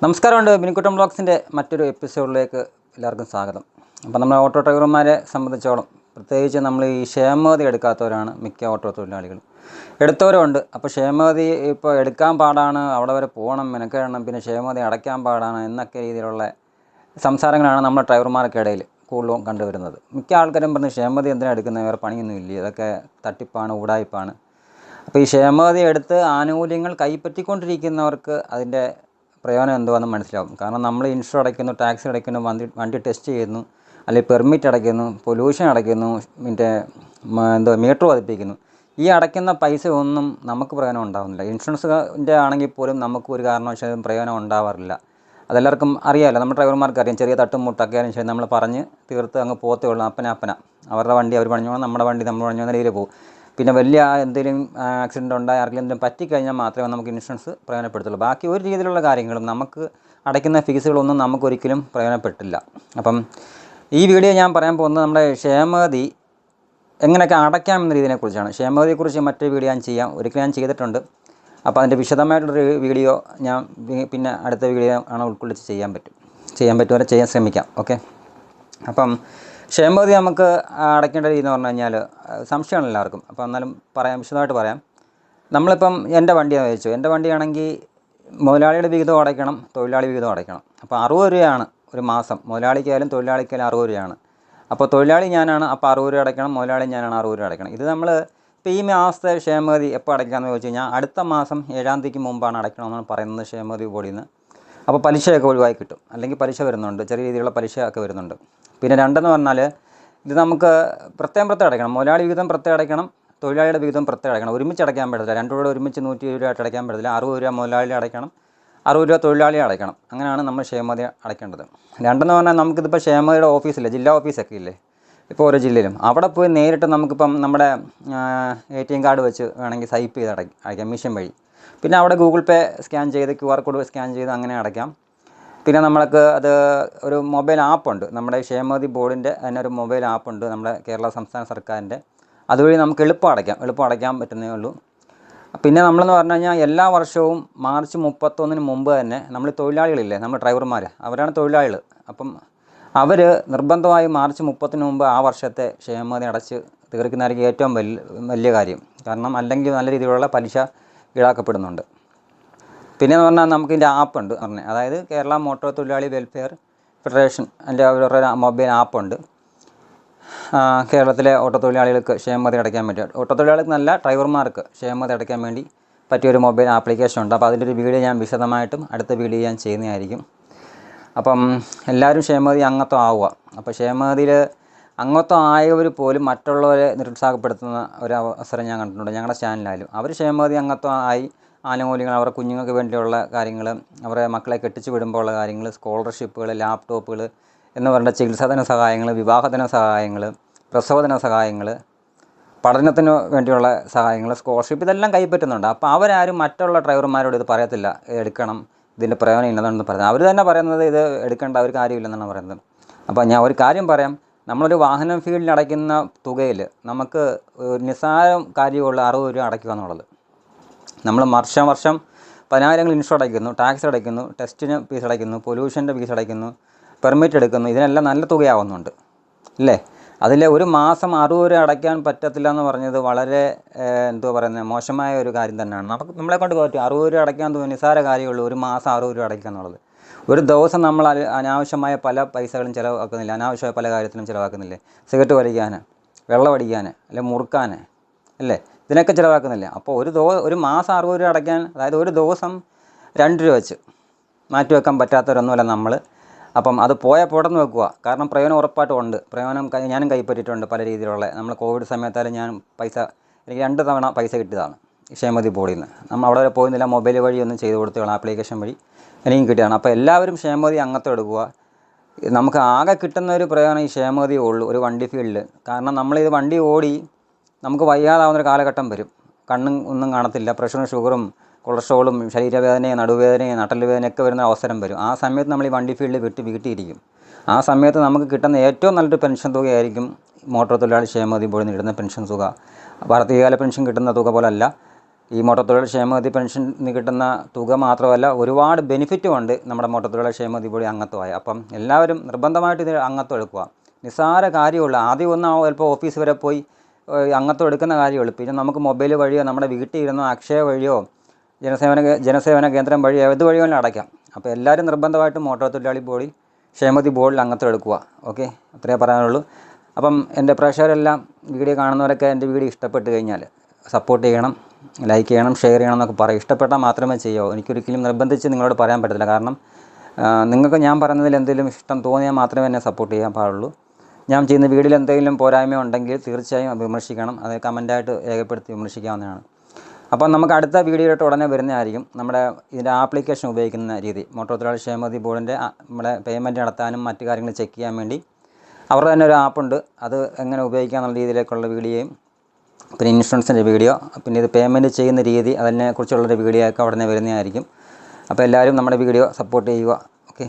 നമസ്കാരമുണ്ട്. ബിനിക്കുട്ടൻ ബ്ലോഗ്സിൻ്റെ മറ്റൊരു എപ്പിസോഡിലേക്ക് എല്ലാവർക്കും സ്വാഗതം. അപ്പോൾ നമ്മൾ ഓട്ടോ ഡ്രൈവർമാരെ സംബന്ധിച്ചോളം പ്രത്യേകിച്ച് നമ്മൾ ഈ ക്ഷേമനിധി എടുക്കാത്തവരാണ് മിക്ക ഓട്ടോ തൊഴിലാളികളും. എടുത്തവരുണ്ട്. അപ്പോൾ ക്ഷേമനിധി ഇപ്പോൾ എടുക്കാൻ പാടാണ്, അവിടെ വരെ പോകണം, മെനക്കെടണം, പിന്നെ ക്ഷേമനിധി അടയ്ക്കാൻ പാടാണ് എന്നൊക്കെ രീതിയിലുള്ള സംസാരങ്ങളാണ് നമ്മുടെ ഡ്രൈവർമാർക്ക് ഇടയിൽ കൂടുതലും കണ്ടുവരുന്നത്. മിക്ക ആൾക്കാരും പറഞ്ഞ് ക്ഷേമനിധി എന്തിനാണ് എടുക്കുന്നത്, വേറെ പണിയൊന്നും ഇല്ല, ഇതൊക്കെ തട്ടിപ്പാണ്, ഉടായിപ്പാണ്. അപ്പോൾ ഈ ക്ഷേമനിധി എടുത്ത് ആനുകൂല്യങ്ങൾ കൈപ്പറ്റിക്കൊണ്ടിരിക്കുന്നവർക്ക് അതിൻ്റെ പ്രയോജനം എന്തുവാണെന്ന് മനസ്സിലാവും. കാരണം നമ്മൾ ഇൻഷുർ അടയ്ക്കുന്നു, ടാക്സ് അടയ്ക്കുന്നു, വണ്ടി ടെസ്റ്റ് ചെയ്യുന്നു, അല്ലെങ്കിൽ പെർമിറ്റ് അടയ്ക്കുന്നു, പൊല്യൂഷൻ അടയ്ക്കുന്നു, മീറ്റർ പതിപ്പിക്കുന്നു. ഈ അടയ്ക്കുന്ന പൈസ ഒന്നും നമുക്ക് പ്രയോജനം ഉണ്ടാകുന്നില്ല. ഇൻഷുറൻസിൻ്റെ ആണെങ്കിൽ പോലും നമുക്ക് ഒരു കാരണവശാലും പ്രയോജനം ഉണ്ടാവാറില്ല. അതെല്ലാവർക്കും അറിയാമല്ലോ. നമ്മുടെ ഡ്രൈവർമാർക്ക് അറിയാം. ചെറിയ തട്ടുമുട്ടൊക്കെ ആയാലും ശരി നമ്മൾ പറഞ്ഞ് തീർത്ത് അങ്ങ് പോത്തേ ഉള്ളൂ. അപ്പന അവരുടെ വണ്ടി അവർ പണിഞ്ഞോണം, നമ്മുടെ വണ്ടി നമ്മൾ പണിഞ്ഞോന്ന രീതിയിൽ പോകും. പിന്നെ വലിയ എന്തെങ്കിലും ആക്സിഡൻ്റ് ഉണ്ടായി ആർക്കെങ്കിലും എന്തെങ്കിലും പറ്റിക്കഴിഞ്ഞാൽ മാത്രമേ നമുക്ക് ഇൻഷുറൻസ് പ്രയോജനപ്പെടുത്തുള്ളൂ. ബാക്കി ഒരു രീതിയിലുള്ള കാര്യങ്ങളും നമുക്ക് അടയ്ക്കുന്ന ഫീസുകളൊന്നും നമുക്കൊരിക്കലും പ്രയോജനപ്പെട്ടില്ല. അപ്പം ഈ വീഡിയോ ഞാൻ പറയാൻ പോകുന്നത് നമ്മുടെ ക്ഷേമനിധി എങ്ങനെയൊക്കെ അടയ്ക്കാമെന്ന രീതിയെക്കുറിച്ചാണ്. ക്ഷേമനിധിയെക്കുറിച്ച് മറ്റൊരു വീഡിയോ ഞാൻ ചെയ്യാം, ഒരിക്കലും ഞാൻ ചെയ്തിട്ടുണ്ട്. അപ്പോൾ അതിൻ്റെ വിശദമായിട്ടുള്ളൊരു വീഡിയോ ഞാൻ പിന്നെ അടുത്ത വീഡിയോ ആണ് ഉൾക്കൊള്ളിച്ച് ചെയ്യാൻ പറ്റും ചെയ്യാൻ ശ്രമിക്കാം. ഓക്കെ. അപ്പം ക്ഷേമനിധി നമുക്ക് അടയ്ക്കേണ്ട രീതി എന്ന് പറഞ്ഞു കഴിഞ്ഞാൽ സംശയമാണ് എല്ലാവർക്കും. അപ്പോൾ എന്നാലും വിശദമായിട്ട് പറയാം. നമ്മളിപ്പം എൻ്റെ വണ്ടിയാണെന്ന് വെച്ചു. എൻ്റെ വണ്ടിയാണെങ്കിൽ മുതലാളിയുടെ വിഹിതം അടയ്ക്കണം, തൊഴിലാളി വിഹിതം അടയ്ക്കണം. അപ്പോൾ 60 രൂപയാണ് ഒരു മാസം. മുതലാളിക്കായാലും തൊഴിലാളിക്കായാലും 60 രൂപയാണ്. അപ്പോൾ തൊഴിലാളി ഞാനാണ്, അപ്പോൾ 60 രൂപ അടയ്ക്കണം, മുതലാളി ഞാനാണ്, 60 രൂപ അടയ്ക്കണം. ഇത് നമ്മൾ ഇപ്പോൾ ഈ മാസത്തെ ക്ഷേമനിധി എപ്പോൾ അടയ്ക്കാമെന്ന് ചോദിച്ചു കഴിഞ്ഞാൽ അടുത്ത മാസം 7-ാം തീയതിക്ക് മുമ്പാണ് അടയ്ക്കണമെന്നാണ് പറയുന്നത് ക്ഷേമനിധി ബോർഡിൽ നിന്ന്. അപ്പോൾ പലിശയൊക്കെ ഒഴിവായി കിട്ടും. അല്ലെങ്കിൽ പലിശ വരുന്നുണ്ട്, ചെറിയ രീതിയിലുള്ള പലിശയൊക്കെ വരുന്നുണ്ട്. പിന്നെ രണ്ടെന്ന് പറഞ്ഞാൽ ഇത് നമുക്ക് പ്രത്യേകം അടയ്ക്കണം. മുതലാളി വിഹിതം പ്രത്യേകം അടയ്ക്കണം, തൊഴിലാളിയുടെ വിഹിതം പ്രത്യേകം അടയ്ക്കണം. ഒരുമിച്ച് അടയ്ക്കാൻ പറ്റില്ല. രണ്ടു കൂടെ ഒരുമിച്ച് 120 രൂപ ആയിട്ട് അടയ്ക്കാൻ പറ്റില്ല. 60 രൂപ മുതലാളി അടയ്ക്കണം, 60 രൂപ തൊഴിലാളി അടയ്ക്കണം. അങ്ങനെയാണ് നമ്മൾ ക്ഷേമനിധി അടയ്ക്കേണ്ടത്. രണ്ടെന്ന് പറഞ്ഞാൽ നമുക്കിതിപ്പോൾ ക്ഷേമനിധിയുടെ ഓഫീസില്ലേ, ജില്ലാ ഓഫീസൊക്കെ ഇല്ലേ ഇപ്പോൾ ഓരോ ജില്ലയിലും, അവിടെ പോയി നേരിട്ട് നമുക്കിപ്പം നമ്മുടെ ATM കാർഡ് വെച്ച് വേണമെങ്കിൽ സ്വൈപ്പ് ചെയ്ത് അടയ്ക്കാം മിഷൻ വഴി. പിന്നെ അവിടെ ഗൂഗിൾ പേ സ്കാൻ ചെയ്ത് QR കോഡ് സ്കാൻ ചെയ്ത് അങ്ങനെ അടയ്ക്കാം. പിന്നെ നമ്മൾക്ക് അത് ഒരു മൊബൈൽ ആപ്പുണ്ട്, നമ്മുടെ ക്ഷേമനിധി ബോർഡിൻ്റെ തന്നെ ഒരു മൊബൈൽ ആപ്പുണ്ട് നമ്മുടെ കേരള സംസ്ഥാന സർക്കാരിൻ്റെ. അതുവഴി നമുക്ക് എളുപ്പം അടയ്ക്കാൻ പറ്റുന്നേ ഉള്ളൂ. പിന്നെ നമ്മളെന്ന് പറഞ്ഞു കഴിഞ്ഞാൽ എല്ലാ വർഷവും മാർച്ച് 31 മുമ്പ് തന്നെ നമ്മൾ തൊഴിലാളികളില്ലേ, നമ്മൾ ഡ്രൈവർമാർ, അവരാണ് തൊഴിലാളികൾ. അപ്പം അവർ നിർബന്ധമായും മാർച്ച് 30 മുമ്പ് ആ വർഷത്തെ ക്ഷേമനിധി അടച്ച് തീർക്കുന്നതായിരിക്കും ഏറ്റവും വലിയ കാര്യം. കാരണം അല്ലെങ്കിൽ നല്ല രീതിയിലുള്ള പലിശ ഈടാക്കപ്പെടുന്നുണ്ട്. പിന്നെ എന്ന് പറഞ്ഞാൽ നമുക്കിതിൻ്റെ ആപ്പുണ്ട് പറഞ്ഞത്, അതായത് കേരള മോട്ടോർ തൊഴിലാളി വെൽഫെയർ ഫെഡറേഷൻ, അതിൻ്റെ അവരുടെ മൊബൈൽ ആപ്പുണ്ട്. കേരളത്തിലെ ഓട്ടോ തൊഴിലാളികൾക്ക് ക്ഷേമനിധി അടയ്ക്കാൻ പറ്റും. ഓട്ടോ തൊഴിലാളികൾക്ക് നല്ല ഡ്രൈവർമാർക്ക് ക്ഷേമനിധി അടയ്ക്കാൻ വേണ്ടി പറ്റിയൊരു മൊബൈൽ ആപ്ലിക്കേഷൻ ഉണ്ട്. അപ്പോൾ അതിൻ്റെ ഒരു വീഡിയോ ഞാൻ വിശദമായിട്ടും അടുത്ത വീഡിയോ ഞാൻ ചെയ്യുന്നതായിരിക്കും. അപ്പം എല്ലാവരും ക്ഷേമനിധി അംഗത്വം ആവുക. അപ്പോൾ ക്ഷേമനിധിയിൽ അംഗത്വം ആയവർ പോലും മറ്റുള്ളവരെ നിരുത്സാഹപ്പെടുത്തുന്ന ഒരു അവസരം ഞാൻ കണ്ടിട്ടുണ്ട് ഞങ്ങളുടെ ചാനലിലായാലും. അവർ ക്ഷേമനിധി അംഗത്വം ആയി ആനുകൂല്യങ്ങൾ, അവരുടെ കുഞ്ഞുങ്ങൾക്ക് വേണ്ടിയുള്ള കാര്യങ്ങൾ, അവരുടെ മക്കളെ കെട്ടിച്ചു വിടുമ്പോൾ ഉള്ള കാര്യങ്ങൾ, സ്കോളർഷിപ്പുകൾ, ലാപ്ടോപ്പുകൾ എന്ന് പറഞ്ഞ ചികിത്സാധന സഹായങ്ങൾ, വിവാഹധന സഹായങ്ങൾ, പ്രസവധന സഹായങ്ങൾ, പഠനത്തിന് വേണ്ടിയുള്ള സഹായങ്ങൾ, സ്കോളർഷിപ്പ്, ഇതെല്ലാം കൈപ്പറ്റുന്നുണ്ട്. അപ്പോൾ അവരാരും മറ്റുള്ള ഡ്രൈവർമാരോട് ഇത് പറയത്തില്ല, ഇതിൻ്റെ പ്രയോജനം ഇല്ലെന്നാണ് പറയുന്നത്. അവർ തന്നെ പറയുന്നത് ഇത് എടുക്കേണ്ട ഒരു കാര്യമില്ലെന്നാണ് പറയുന്നത്. അപ്പോൾ ഞാൻ ഒരു കാര്യം പറയാം, നമ്മളൊരു വാഹനം ഫീൽഡിൽ അടയ്ക്കുന്ന തുകയിൽ നമുക്ക് നിസ്സാരം കാര്യമുള്ള 60 രൂപ അടയ്ക്കുക എന്നുള്ളത്. നമ്മൾ വർഷം 10,000 ഇൻഷുർ അടയ്ക്കുന്നു, ടാക്സ് അടയ്ക്കുന്നു, ടെസ്റ്റിന് ഫീസ് അടയ്ക്കുന്നു, പൊല്യൂഷൻ്റെ ഫീസ് അടയ്ക്കുന്നു, പെർമിറ്റ് എടുക്കുന്നു, ഇതിനെല്ലാം നല്ല തുകയാവുന്നുണ്ട് അല്ലേ? അതിൽ ഒരു മാസം 60 രൂപ അടയ്ക്കാൻ പറ്റത്തില്ല എന്ന് പറഞ്ഞത് വളരെ മോശമായ ഒരു കാര്യം തന്നെയാണ്. നമ്മളെ കൊണ്ട് പറ്റും 60 രൂപ അടയ്ക്കാൻ തോന്നി നിസ്സാര കാര്യമുള്ളൂ ഒരു മാസം 60 രൂപ അടയ്ക്കുക എന്നുള്ളത്. ഒരു ദിവസം നമ്മൾ അനാവശ്യമായ പല പൈസകളും ചിലവാക്കുന്നില്ല, അനാവശ്യമായ പല കാര്യത്തിലും ചിലവാക്കുന്നില്ലേ? സിഗരറ്റ് വലിക്കാൻ, വെള്ളം അടിക്കാൻ, അല്ലെങ്കിൽ മുറുക്കാൻ അല്ലേ, ഇതിനൊക്കെ ചിലവാക്കുന്നില്ല. അപ്പോൾ ഒരു മാസം 60 രൂപ അടയ്ക്കാൻ, അതായത് ഒരു ദിവസം 2 രൂപ വെച്ച് മാറ്റി വെക്കാൻ പറ്റാത്തവരൊന്നുമല്ല നമ്മൾ. അപ്പം അത് പോടന്ന് വെക്കുക. കാരണം പ്രയോജനം ഉറപ്പായിട്ടും ഉണ്ട്. പ്രയോജനം ഞാനും കൈപ്പറ്റിയിട്ടുണ്ട് പല രീതിയിലുള്ള. നമ്മൾ കോവിഡ് സമയത്തായാലും എനിക്ക് 2 തവണ പൈസ കിട്ടിയതാണ് ക്ഷേമനിധി ബോർഡിൽ നിന്ന്. നമ്മൾ അവിടെ വരെ പോയിരുന്നില്ല, മൊബൈൽ വഴി ഒന്നും ചെയ്ത് കൊടുത്തതാണ്, ആപ്ലിക്കേഷൻ വഴി എനിക്കും കിട്ടിയതാണ്. അപ്പോൾ എല്ലാവരും ക്ഷേമനിധി അംഗത്വം എടുക്കുക. നമുക്ക് ആകെ കിട്ടുന്ന ഒരു പ്രയോജനം ഈ ക്ഷേമനിധി ഉള്ളൂ ഒരു വണ്ടി ഫീൽഡിൽ. കാരണം നമ്മളിത് വണ്ടി ഓടി നമുക്ക് വയ്യാതാവുന്നൊരു കാലഘട്ടം വരും. കണ്ണും ഒന്നും കാണത്തില്ല, പ്രഷറും ഷുഗറും കൊളസ്ട്രോളും ശരീരവേദനയും നടുവേദനയും നട്ടൽ വേദനയൊക്കെ വരുന്ന അവസരം വരും. ആ സമയത്ത് നമ്മൾ ഈ വണ്ടി ഫീൽഡിൽ വീട്ടിയിരിക്കും. ആ സമയത്ത് നമുക്ക് കിട്ടുന്ന ഏറ്റവും നല്ലൊരു പെൻഷൻ തുകയായിരിക്കും മോട്ടോർ തൊഴിലാളി ക്ഷേമനിധി ബോർഡിൽ നിന്ന് കിട്ടുന്ന പെൻഷൻ തുക. വാർദ്ധക്യകാല പെൻഷൻ കിട്ടുന്ന തുക പോലല്ല, ഈ മോട്ടോർ തൊഴിലാളി ക്ഷേമനിധി പെൻഷൻ കിട്ടുന്ന തുക മാത്രമല്ല, ഒരുപാട് ബെനിഫിറ്റും ഉണ്ട് നമ്മുടെ മോട്ടോർ തൊഴിലാളി ക്ഷേമനിധി ബോർഡിൽ അംഗത്വമായ. അപ്പം എല്ലാവരും നിർബന്ധമായിട്ട് ഇത് അംഗത്വം എടുക്കുക. നിസ്സാര കാര്യമുള്ളൂ. ആദ്യം ഒന്ന് ചിലപ്പോൾ ഓഫീസ് വരെ പോയി അംഗത്വം എടുക്കുന്ന കാര്യമുള്ളൂ. പിന്നെ നമുക്ക് മൊബൈൽ വഴിയോ നമ്മുടെ വീട്ടിൽ ഇരുന്നോ അക്ഷയ വഴിയോ ജനസേവന കേന്ദ്രം വഴിയോ ഏത് വഴിയോ അടയ്ക്കാം. അപ്പോൾ എല്ലാവരും നിർബന്ധമായിട്ടും മോട്ടോർ തൊഴിലാളി ക്ഷേമനിധി ബോർഡിൽ അംഗത്വം എടുക്കുക. ഓക്കെ, അത്രയേ പറയാനുള്ളൂ. അപ്പം എൻ്റെ പ്രേക്ഷകരെല്ലാം വീഡിയോ കാണുന്നവരൊക്കെ എൻ്റെ വീഡിയോ ഇഷ്ടപ്പെട്ട് കഴിഞ്ഞാൽ സപ്പോർട്ട് ചെയ്യണം, ലൈക്ക് ചെയ്യണം, ഷെയർ ചെയ്യണം എന്നൊക്കെ പറയും. ഇഷ്ടപ്പെട്ടാൽ മാത്രമേ ചെയ്യാവൂ. എനിക്കൊരിക്കലും നിർബന്ധിച്ച് നിങ്ങളോട് പറയാൻ പറ്റത്തില്ല. കാരണം നിങ്ങൾക്ക് ഞാൻ പറയുന്നതിൽ എന്തെങ്കിലും ഇഷ്ടം തോന്നിയാൽ മാത്രമേ എന്നെ സപ്പോർട്ട് ചെയ്യാൻ പാടുള്ളൂ. ഞാൻ ചെയ്യുന്ന വീഡിയോയിൽ എന്തെങ്കിലും പോരായ്മ ഉണ്ടെങ്കിൽ തീർച്ചയായും വിമർശിക്കണം. അത് കമൻറ്റായിട്ട് രേഖപ്പെടുത്തി വിമർശിക്കാവുന്നതാണ്. അപ്പം നമുക്ക് അടുത്ത വീഡിയോയിലോട്ട് ഉടനെ വരുന്നതായിരിക്കും. നമ്മുടെ ഇതിൻ്റെ ആപ്ലിക്കേഷൻ ഉപയോഗിക്കുന്ന രീതി, മോട്ടോർ തൊഴിലാളി ക്ഷേമനിധി ബോർഡിൻ്റെ നമ്മുടെ പേയ്മെൻറ്റ് നടത്താനും മറ്റു കാര്യങ്ങൾ ചെക്ക് ചെയ്യാൻ വേണ്ടി അവരുടെ തന്നെ ഒരു ആപ്പുണ്ട്. അത് എങ്ങനെ ഉപയോഗിക്കാമെന്നുള്ള രീതിയിലേക്കുള്ള വീഡിയോയും, പിന്നെ ഇൻഷുറൻസിൻ്റെ വീഡിയോ, പിന്നെ ഇത് പേയ്മെൻറ്റ് ചെയ്യുന്ന രീതി, അതിനെക്കുറിച്ചുള്ളൊരു വീഡിയോ ഒക്കെ ഉടനെ വരുന്നതായിരിക്കും. അപ്പോൾ എല്ലാവരും നമ്മുടെ വീഡിയോ സപ്പോർട്ട് ചെയ്യുക. ഓക്കെ.